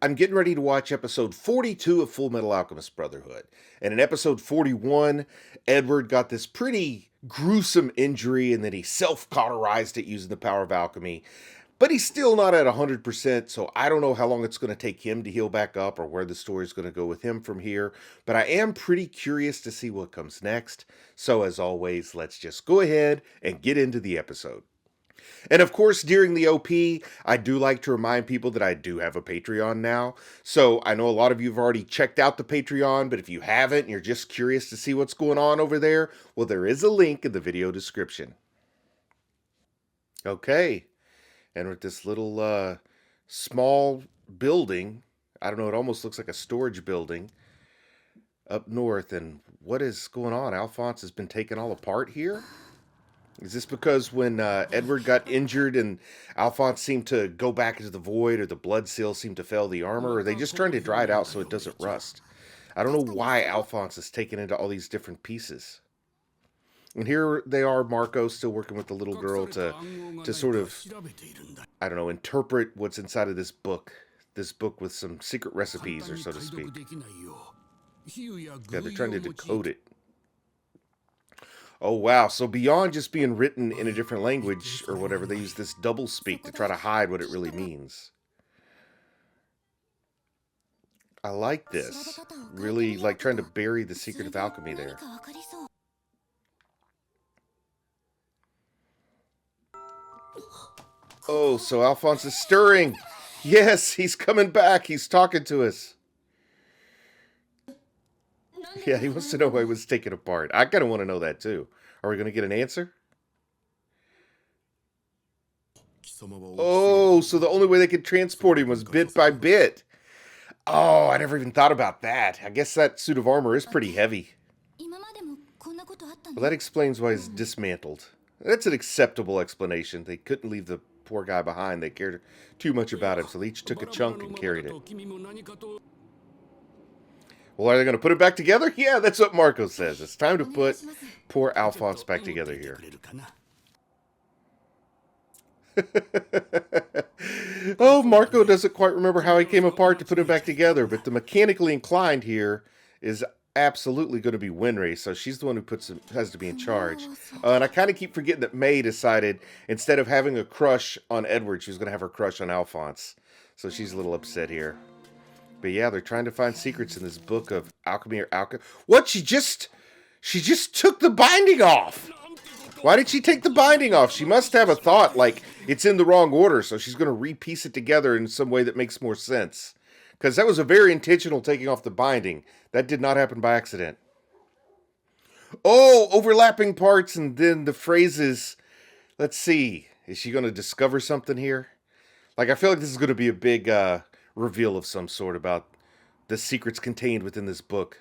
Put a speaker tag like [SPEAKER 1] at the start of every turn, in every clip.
[SPEAKER 1] I'm getting ready to watch episode 42 of Fullmetal Alchemist Brotherhood. And in episode 41, Edward got this pretty gruesome injury and then he self-cauterized it using the power of alchemy. But he's still not at 100%, so I don't know how long it's going to take him to heal back up or where the story is going to go with him from here. But I am pretty curious to see what comes next. So as always, let's just go ahead and get into the episode. And of course, during the OP, I do like to remind people that I do have a Patreon now. So I know a lot of you have already checked out the Patreon, but if you haven't and you're just curious to see what's going on over there, well, there is a link in the video description. Okay, and with this little small building, I don't know, it almost looks like a storage building up north. And what is going on? Alphonse has been taken all apart here? Is this because when Edward got injured and Alphonse seemed to go back into the void, or the blood seal seemed to fail the armor, or are they just trying to dry it out so it doesn't rust? I don't know why Alphonse is taken into all these different pieces. And here they are, Marco, still working with the little girl to sort of, I don't know, interpret what's inside of this book with some secret recipes, or so to speak. Yeah, they're trying to decode it. Oh, wow. So beyond just being written in a different language or whatever, they use this double speak to try to hide what it really means. I like this. Really, like, trying to bury the secret of alchemy there. Oh, so Alphonse is stirring. Yes, he's coming back. He's talking to us. Yeah, he wants to know why it was taken apart. I kind of want to know that, too. Are we going to get an answer? Oh, so the only way they could transport him was bit by bit. Oh, I never even thought about that. I guess that suit of armor is pretty heavy. Well, that explains why he's dismantled. That's an acceptable explanation. They couldn't leave the poor guy behind. They cared too much about him, so they each took a chunk and carried it. Well, are they going to put it back together? Yeah, that's what Marco says. It's time to put poor Alphonse back together here. Oh, Marco doesn't quite remember how he came apart to put him back together, but the mechanically inclined here is absolutely going to be Winry, so she's the one who has to be in charge. And I kind of keep forgetting that May decided, instead of having a crush on Edward, she was going to have her crush on Alphonse. So she's a little upset here. But yeah, they're trying to find secrets in this book of alchemy or What? She just took the binding off. Why did she take the binding off? She must have a thought like it's in the wrong order, so she's going to repiece it together in some way that makes more sense. Because that was a very intentional taking off the binding. That did not happen by accident. Oh, overlapping parts and then the phrases. Let's see. Is she going to discover something here? Like, I feel like this is going to be a big reveal of some sort about the secrets contained within this book.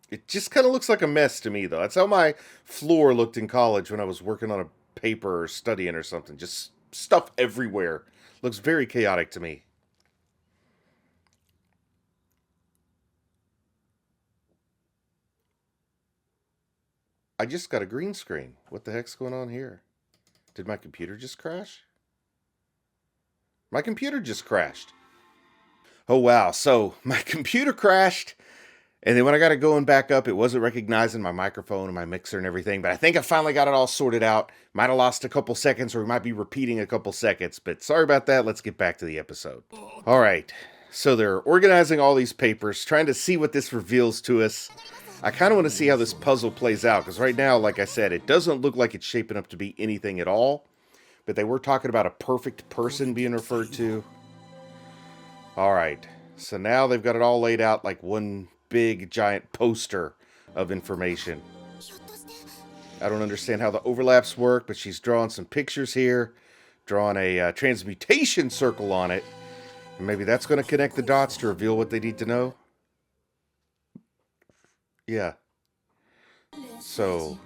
[SPEAKER 1] It just kind of looks like a mess to me, though. That's how my floor looked in college when I was working on a paper or studying or something. Just stuff everywhere. Looks very chaotic to me. I just got a green screen. What the heck's going on here? Did my computer just crash? My computer just crashed. Oh, wow. So my computer crashed. And then when I got it going back up, it wasn't recognizing my microphone and my mixer and everything. But I think I finally got it all sorted out. Might have lost a couple seconds, or we might be repeating a couple seconds. But sorry about that. Let's get back to the episode. All right. So they're organizing all these papers, trying to see what this reveals to us. I kind of want to see how this puzzle plays out. Because right now, like I said, it doesn't look like it's shaping up to be anything at all. But they were talking about a perfect person being referred to. All right. So now they've got it all laid out like one big giant poster of information. I don't understand how the overlaps work, but she's drawing some pictures here, drawing a transmutation circle on it, and maybe that's going to connect the dots to reveal what they need to know. Yeah. So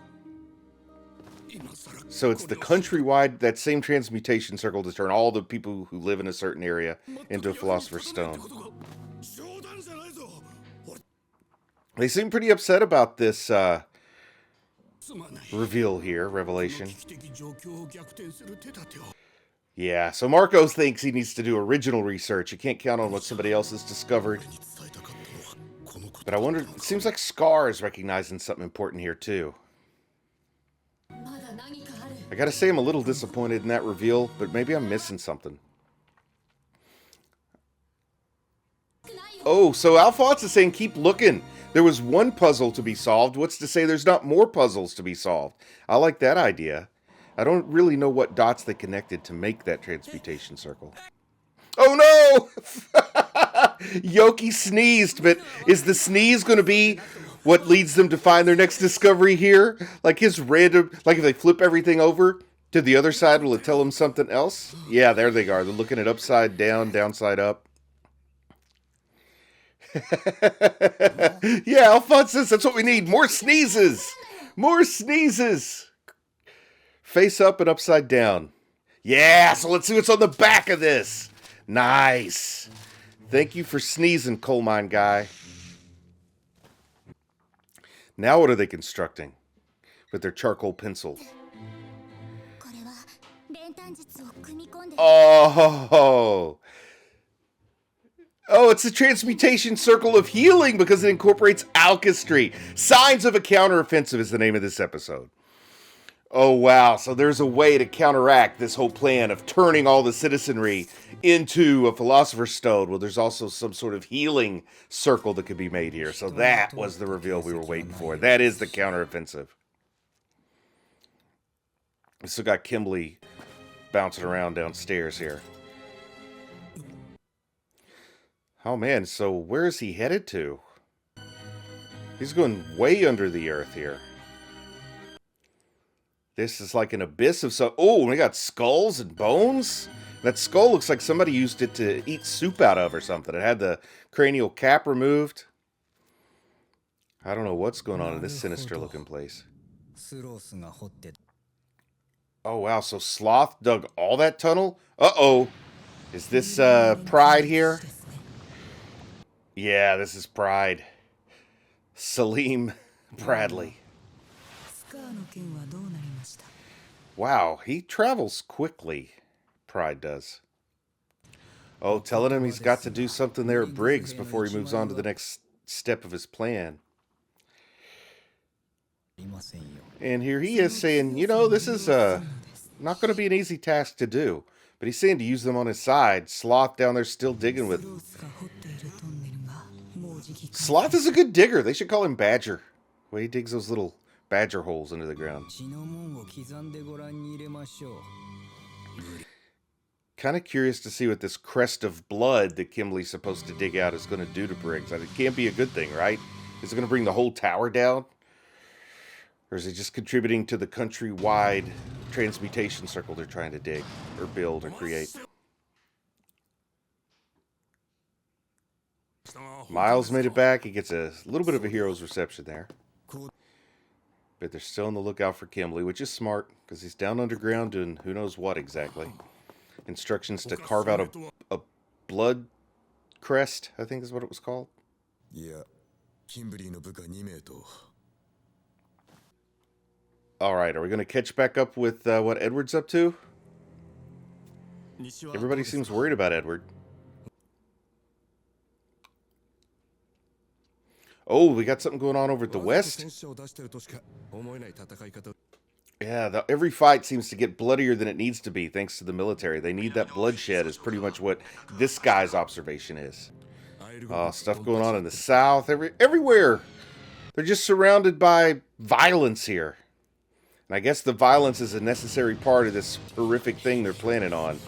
[SPEAKER 1] it's the countrywide, that same transmutation circle to turn all the people who live in a certain area into a philosopher's stone. They seem pretty upset about this reveal here, revelation. Yeah, so Marcos thinks he needs to do original research. You can't count on what somebody else has discovered. But I wonder, it seems like Scar is recognizing something important here too. I gotta say I'm a little disappointed in that reveal, but maybe I'm missing something. Oh, so Alphonse is saying keep looking. There was one puzzle to be solved. What's to say there's not more puzzles to be solved? I like that idea. I don't really know what dots they connected to make that transmutation circle. Oh no! Yoki sneezed, but is the sneeze going to be what leads them to find their next discovery here? Like his random, like if they flip everything over to the other side, will it tell them something else? Yeah, there they are. They're looking at upside down, downside up. Yeah, Alphonse says that's what we need. More sneezes! More sneezes! Face up and upside down. Yeah, so let's see what's on the back of this. Nice. Thank you for sneezing, coal mine guy. Now what are they constructing with their charcoal pencils? Oh, it's a transmutation circle of healing because it incorporates alchemy. Signs of a Counteroffensive is the name of this episode. Oh, wow. So there's a way to counteract this whole plan of turning all the citizenry into a Philosopher's Stone. Well, there's also some sort of healing circle that could be made here. So that was the reveal we were waiting for. That is the Counteroffensive. We still got Kimberly bouncing around downstairs here. Oh, man. So where is he headed to? He's going way under the earth here. This is like an abyss of so. Oh, we got skulls and bones. That skull looks like somebody used it to eat soup out of or something. It had the cranial cap removed. I don't know what's going on in this sinister looking place. Oh, wow. So Sloth dug all that tunnel? Uh-oh. Is this Pride here? Yeah, this is Pride. Salim Bradley. Wow, he travels quickly. Pride does. Oh, telling him he's got to do something there at Briggs before he moves on to the next step of his plan. And here he is saying, you know, this is not going to be an easy task to do. But he's saying to use them on his side. Sloth down there still digging with... Sloth is a good digger. They should call him Badger. The way he digs those little badger holes into the ground. Kind of curious to see what this crest of blood that Kimberly's supposed to dig out is going to do to Briggs. It can't be a good thing, right? Is it going to bring the whole tower down? Or is it just contributing to the countrywide transmutation circle they're trying to dig, or build, or create? Miles made it back. He gets a little bit of a hero's reception there. But they're still on the lookout for Kimberly, which is smart, because he's down underground doing who knows what exactly. Instructions to carve out a blood crest, I think is what it was called. Alright, are we going to catch back up with what Edward's up to? Everybody seems worried about Edward. Oh, we got something going on over at the west? Yeah, every fight seems to get bloodier than it needs to be, thanks to the military. They need that bloodshed, is pretty much what this guy's observation is. Stuff going on in the south, everywhere. They're just surrounded by violence here. And I guess the violence is a necessary part of this horrific thing they're planning on.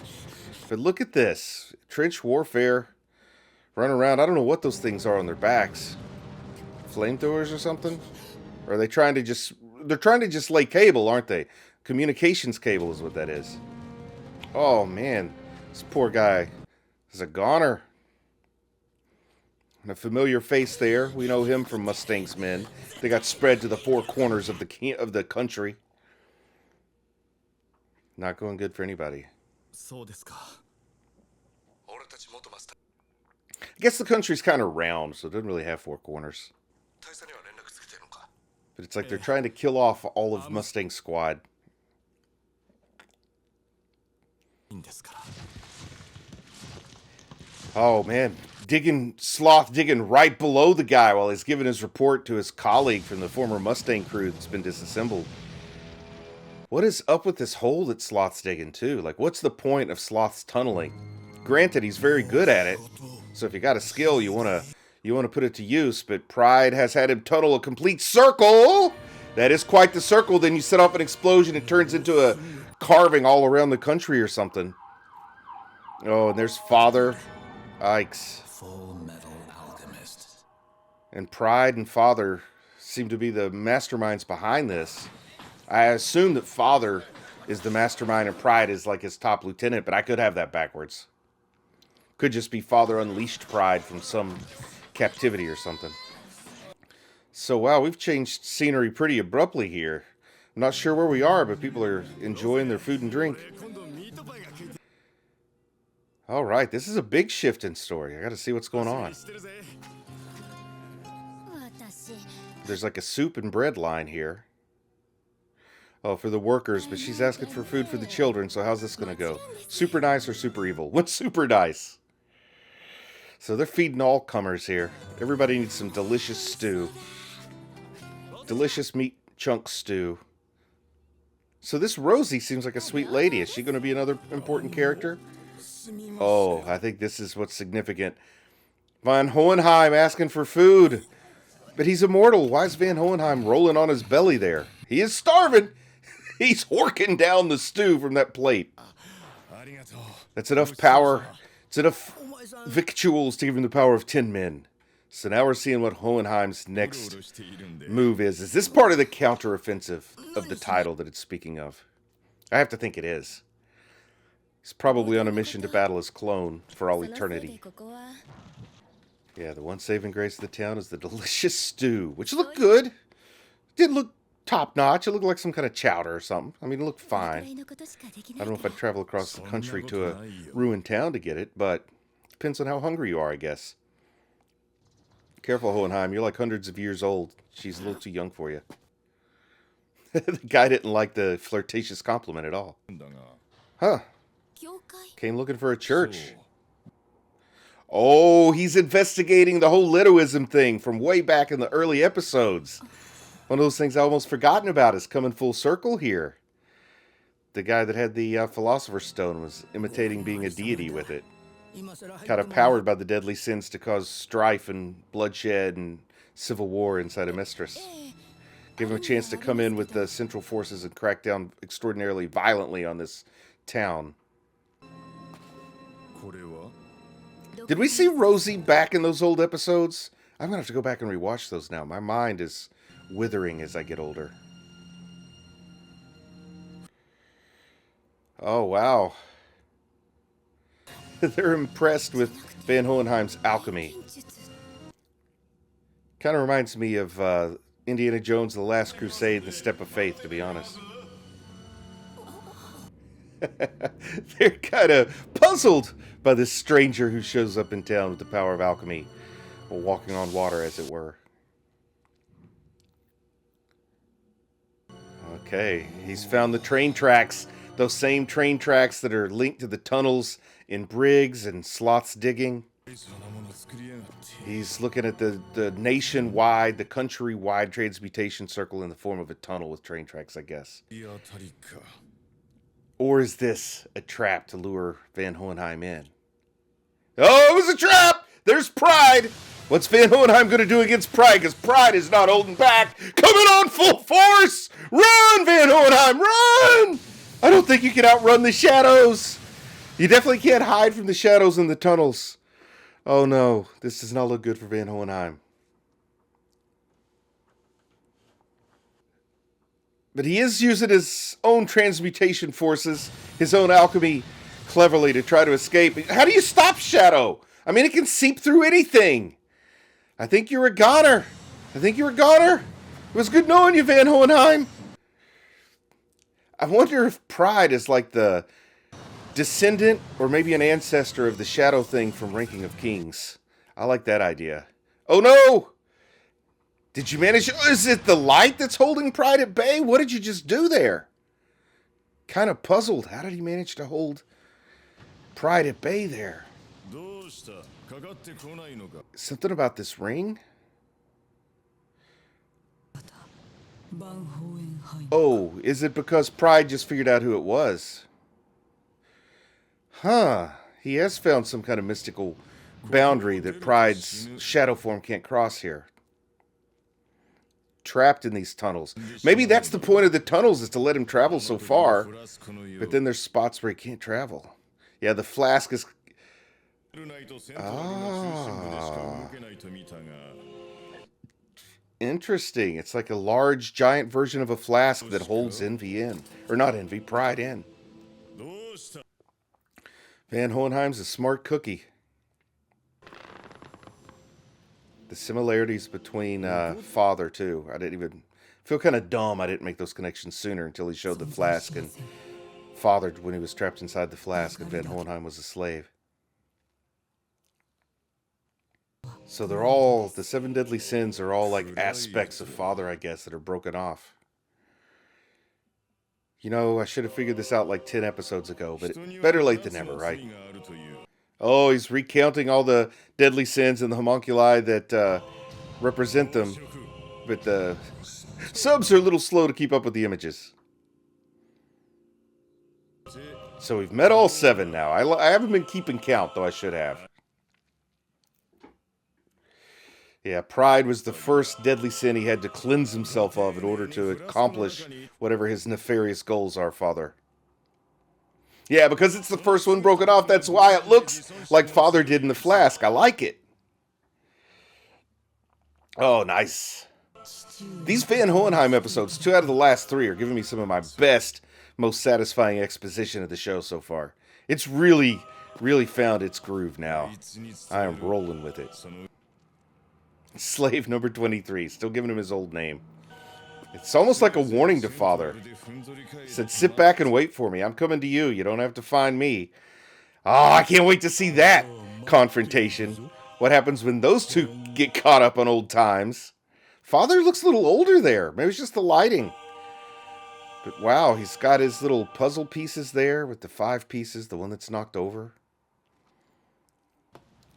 [SPEAKER 1] But look at this. Trench warfare. Run around. I don't know what those things are on their backs. Flamethrowers or something? Or are they trying to just... They're trying to just lay cable, aren't they? Communications cable is what that is. Oh, man. This poor guy is a goner. And a familiar face there. We know him from Mustang's Men. They got spread to the four corners of the country. Not going good for anybody. I guess the country's kind of round, so it doesn't really have four corners. But it's like they're trying to kill off all of Mustang Squad. Oh, man. Sloth digging right below the guy while he's giving his report to his colleague from the former Mustang crew that's been disassembled. What is up with this hole that Sloth's digging, too? Like, what's the point of Sloth's tunneling? Granted, he's very good at it. So if you got a skill, you want to put it to use. But Pride has had him tunnel a complete circle. That is quite the circle. Then you set off an explosion. It turns into a carving all around the country or something. Oh, and there's Father Ikes.
[SPEAKER 2] Fullmetal Alchemist.
[SPEAKER 1] And Pride and Father seem to be the masterminds behind this. I assume that Father is the mastermind and Pride is like his top lieutenant, but I could have that backwards. Could just be Father unleashed Pride from some captivity or something. So, wow, we've changed scenery pretty abruptly here. I'm not sure where we are, but people are enjoying their food and drink. All right, this is a big shift in story. I got to see what's going on. There's like a soup and bread line here. Oh, for the workers, but she's asking for food for the children, so how's this going to go? Super nice or super evil? What's super nice? So they're feeding all comers here. Everybody needs some delicious stew. Delicious meat chunk stew. So this Rosie seems like a sweet lady. Is she going to be another important character? Oh, I think this is what's significant. Van Hohenheim asking for food. But he's immortal. Why is Van Hohenheim rolling on his belly there? He is starving. He's horking down the stew from that plate. That's enough power. It's enough victuals to give him the power of 10 men. So now we're seeing what Hohenheim's next move is. Is this part of the counteroffensive of the title that it's speaking of? I have to think it is. He's probably on a mission to battle his clone for all eternity. Yeah, the one saving grace of the town is the delicious stew, which looked good. It didn't look top-notch. It looked like some kind of chowder or something. I mean, it looked fine. I don't know if I'd travel across the country to a ruined town to get it, but it depends on how hungry you are, I guess. Careful, Hohenheim. You're like hundreds of years old. She's a little too young for you. The guy didn't like the flirtatious compliment at all. Huh. Came looking for a church. Oh, he's investigating the whole Letoism thing from way back in the early episodes. One of those things I almost forgotten about is coming full circle here. The guy that had the Philosopher's Stone was imitating being a deity with it. Kind of powered by the deadly sins to cause strife and bloodshed and civil war inside of Mistress. Give him a chance to come in with the central forces and crack down extraordinarily violently on this town. Did we see Rosie back in those old episodes? I'm going to have to go back and rewatch those now. My mind is withering as I get older. Oh, wow. They're impressed with Van Hohenheim's alchemy. Kind of reminds me of Indiana Jones, The Last Crusade, and The Step of Faith, to be honest. They're kind of puzzled by this stranger who shows up in town with the power of alchemy, or walking on water, as it were. Okay, he's found the train tracks, those same train tracks that are linked to the tunnels in Briggs and Sloth's digging. He's looking at the nationwide, the countrywide transmutation circle in the form of a tunnel with train tracks, I guess. Or is this a trap to lure Van Hohenheim in? Oh, it was a trap! There's Pride! What's Van Hohenheim going to do against Pride? Because Pride is not holding back. Coming on full force! Run, Van Hohenheim, run! I don't think you can outrun the shadows. You definitely can't hide from the shadows in the tunnels. Oh no, this does not look good for Van Hohenheim. But he is using his own transmutation forces, his own alchemy, cleverly to try to escape. How do you stop Shadow? I mean, it can seep through anything. I think you're a goner. It was good knowing you, Van Hohenheim. I wonder if Pride is like the descendant or maybe an ancestor of the Shadow thing from Ranking of Kings. I like that idea. Oh no! Did you manage? Is it the light that's holding Pride at bay? What did you just do there? Kind of puzzled. How did he manage to hold Pride at bay there? Something about this ring? Oh, is it because Pride just figured out who it was? Huh. He has found some kind of mystical boundary that Pride's shadow form can't cross here. Trapped in these tunnels. Maybe that's the point of the tunnels, is to let him travel so far. But then there's spots where he can't travel. Yeah, the flask is... Ah. Interesting. It's like a large, giant version of a flask that holds Envy in. Or not Envy, Pride in. Van Hohenheim's a smart cookie. The similarities between Father, too. I didn't even... feel kind of dumb I didn't make those connections sooner until he showed the flask and Father when he was trapped inside the flask and Van Hohenheim was a slave. So they're all... the 7 deadly sins are all like aspects of Father, I guess, that are broken off. You know, I should have figured this out like 10 episodes ago, but better late than never, right? Oh, he's recounting all the deadly sins and the homunculi that represent them. But the subs are a little slow to keep up with the images. So we've met all 7 now. I haven't been keeping count, though I should have. Yeah, pride was the first deadly sin he had to cleanse himself of in order to accomplish whatever his nefarious goals are, Father. Yeah, because it's the first one broken off, that's why it looks like Father did in the flask. I like it. Oh, nice. These Van Hohenheim episodes, 2 out of the last 3, are giving me some of my best, most satisfying exposition of the show so far. It's really, really found its groove now. I am rolling with it. Slave number 23, still giving him his old name. It's almost like a warning to Father. He said, sit back and wait for me. I'm coming to you. You don't have to find me. Oh, I can't wait to see that confrontation. What happens when those two get caught up on old times? Father looks a little older there. Maybe it's just the lighting. But wow, he's got his little puzzle pieces there with the 5 pieces, the one that's knocked over.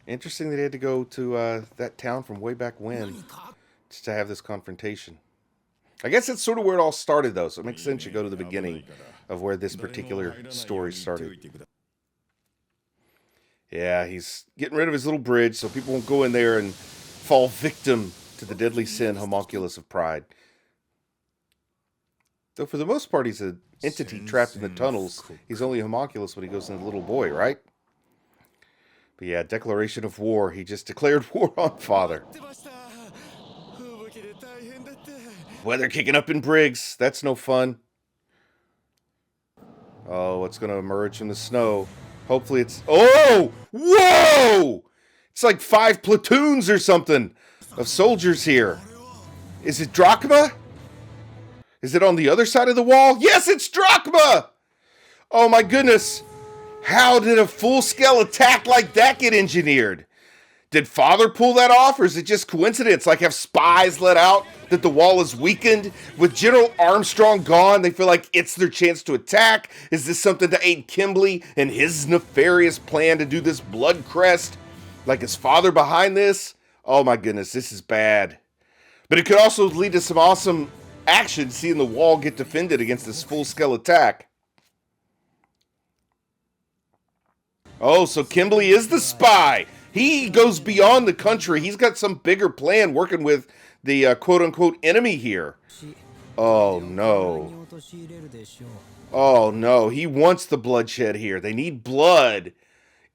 [SPEAKER 1] Interesting that he had to go to that town from way back when just to have this confrontation. I guess that's sort of where it all started, though, so it makes sense you go to the beginning of where this particular story started. Yeah, he's getting rid of his little bridge so people won't go in there and fall victim to the deadly sin homunculus of pride. Though for the most part, he's an entity trapped in the tunnels. He's only a homunculus when he goes into the little boy, right? But yeah, declaration of war. He just declared war on Father. Weather kicking up in Briggs. That's no fun. Oh, what's going to emerge from the snow? Hopefully it's... Oh! Whoa! It's like 5 platoons or something of soldiers here. Is it Drachma? Is it on the other side of the wall? Yes, it's Drachma! Oh my goodness. How did a full-scale attack like that get engineered? Did Father pull that off, or is it just coincidence? Like, have spies let out that the wall is weakened? With General Armstrong gone, they feel like it's their chance to attack? Is this something to aid Kimberly and his nefarious plan to do this blood crest? Like, is Father behind this? Oh my goodness, this is bad. But it could also lead to some awesome action, seeing the wall get defended against this full-scale attack. Oh, so Kimberly is the spy. He goes beyond the country. He's got some bigger plan working with the quote-unquote enemy here. Oh, no. Oh, no. He wants the bloodshed here. They need blood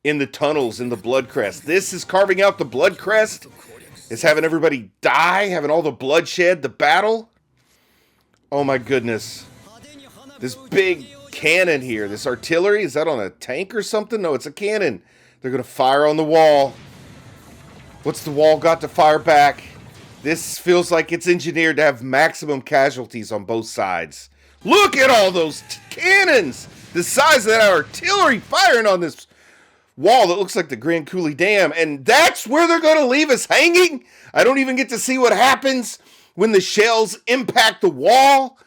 [SPEAKER 1] in the tunnels, in the blood crest. This is carving out the blood crest. It's having everybody die, having all the bloodshed, the battle. Oh, my goodness. This big cannon here, this artillery, is that on a tank or something? No, it's a cannon. They're gonna fire on the wall. What's the wall got to fire back? This feels like it's engineered to have maximum casualties on both sides. Look at all those cannons, the size of that artillery firing on this wall that looks like the Grand Coulee Dam, and that's where they're going to leave us hanging? I don't even get to see what happens when the shells impact the wall.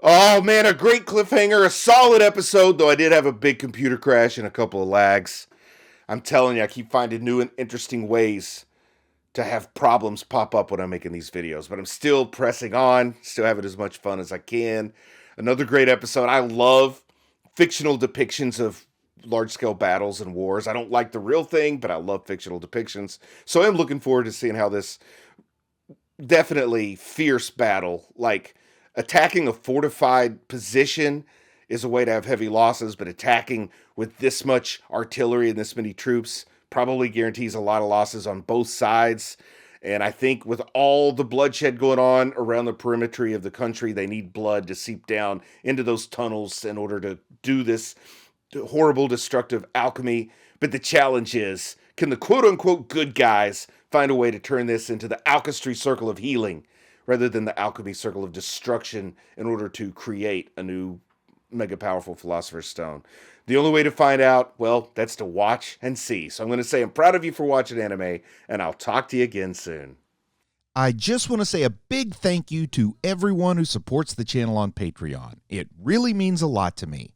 [SPEAKER 1] Oh man, a great cliffhanger, a solid episode, though I did have a big computer crash and a couple of lags. I'm telling you, I keep finding new and interesting ways to have problems pop up when I'm making these videos, but I'm still pressing on, still having as much fun as I can. Another great episode. I love fictional depictions of large-scale battles and wars. I don't like the real thing, but I love fictional depictions. So I'm looking forward to seeing how this definitely fierce battle, like attacking a fortified position is a way to have heavy losses, but attacking with this much artillery and this many troops probably guarantees a lot of losses on both sides. And I think with all the bloodshed going on around the perimetry of the country, they need blood to seep down into those tunnels in order to do this horrible, destructive alchemy. But the challenge is, can the quote-unquote good guys find a way to turn this into the alchemy circle of healing rather than the alchemy circle of destruction in order to create a new mega powerful Philosopher's Stone? The only way to find out, well, that's to watch and see. So I'm going to say I'm proud of you for watching anime, and I'll talk to you again soon.
[SPEAKER 3] I just want to say a big thank you to everyone who supports the channel on Patreon. It really means a lot to me.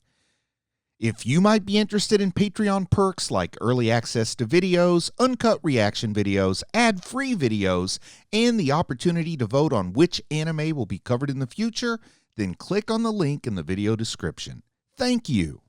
[SPEAKER 3] If you might be interested in Patreon perks like early access to videos, uncut reaction videos, ad-free videos, and the opportunity to vote on which anime will be covered in the future, then click on the link in the video description. Thank you.